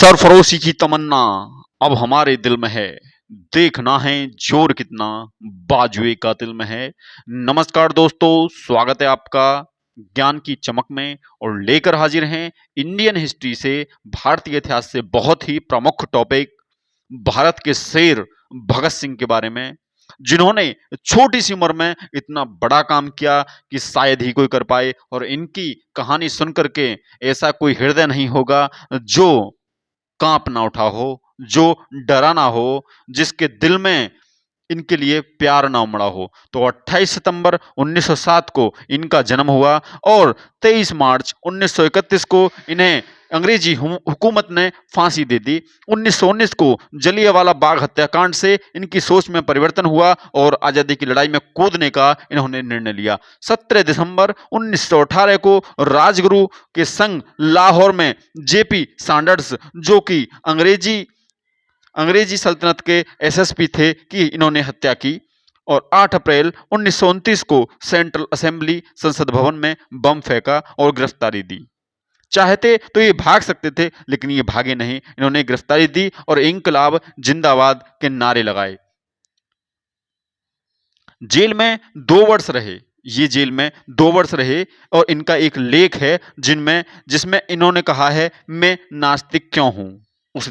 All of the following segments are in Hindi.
सरफरोशी की तमन्ना अब हमारे दिल में है, देखना है जोर कितना बाजुए कातिल में है। नमस्कार दोस्तों, स्वागत है आपका ज्ञान की चमक में और लेकर हाजिर हैं इंडियन हिस्ट्री से, भारतीय इतिहास से बहुत ही प्रमुख टॉपिक, भारत के शेर भगत सिंह के बारे में, जिन्होंने छोटी सी उम्र में इतना बड़ा काम किया कि शायद ही कोई कर पाए। और इनकी कहानी सुन करके ऐसा कोई हृदय नहीं होगा जो कांप ना उठा हो, जो डरा ना हो, जिसके दिल में इनके लिए प्यार ना उमड़ा हो। तो 28 सितंबर 1907 को इनका जन्म हुआ और 23 मार्च 1931 को इन्हें अंग्रेजी हुकूमत ने फांसी दे दी। 1919 को जलियांवाला बाग हत्याकांड से इनकी सोच में परिवर्तन हुआ और आजादी की लड़ाई में कूदने का इन्होंने निर्णय लिया। 17 दिसंबर 1918 को राजगुरु के संग लाहौर में जेपी सैंडर्स, जो कि अंग्रेजी सल्तनत के एसएसपी थे, कि इन्होंने हत्या की। और 8 अप्रैल 1929 को सेंट्रल असेंबली संसद भवन में बम फेंका और गिरफ्तारी दी। चाहते तो ये भाग सकते थे, लेकिन ये भागे नहीं, इन्होंने गिरफ्तारी दी और इंकलाब जिंदाबाद के नारे लगाए। जेल में 2 वर्ष रहे, ये जेल में 2 वर्ष रहे। और इनका एक लेख है जिसमें इन्होंने कहा है, मैं नास्तिक क्यों हूं। उस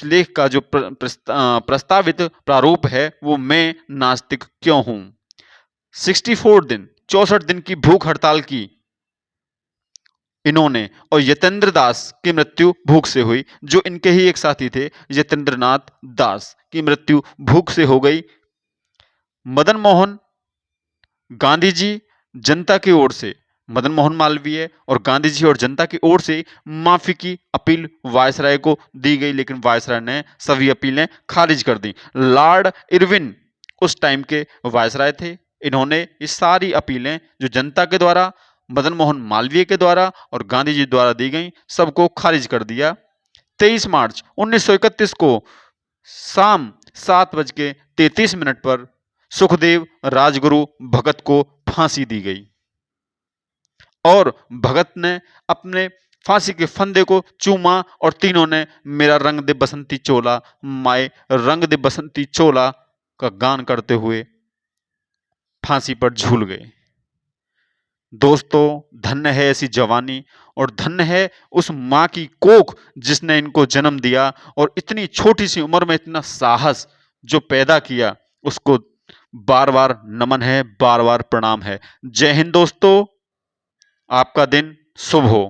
लेख का जो प्रस्तावित प्रारूप है वो मैं नास्तिक क्यों हूं। 64 दिन की भूख हड़ताल की इन्होंने, और यतेंद्र दास की मृत्यु भूख से हुई। जो इनके ही एक साथी थे, यतेंद्रनाथ दास की मृत्यु भूख से हो गई। मदन मोहन गांधी जी जनता की ओर से, मदन मोहन मालवीय और गांधी जी और जनता की ओर से माफी की अपील वायसराय को दी गई, लेकिन वायसराय ने सभी अपीलें खारिज कर दी। लॉर्ड इरविन उस टाइम के वायसराय थे। इन्होंने ये सारी अपीलें जो जनता के द्वारा, मदन मोहन मालवीय के द्वारा और गांधी जी द्वारा दी गई, सबको खारिज कर दिया। 23 मार्च 1931 को शाम 7:33 पर सुखदेव राजगुरु भगत को फांसी दी गई और भगत ने अपने फांसी के फंदे को चूमा और तीनों ने मेरा रंग दे बसंती चोला, माए रंग दे बसंती चोला का गान करते हुए फांसी पर झूल गए। दोस्तों, धन्य है ऐसी जवानी और धन्य है उस मां की कोख जिसने इनको जन्म दिया और इतनी छोटी सी उम्र में इतना साहस जो पैदा किया, उसको बार बार नमन है, बार बार प्रणाम है। जय हिंद दोस्तों, आपका दिन शुभ हो।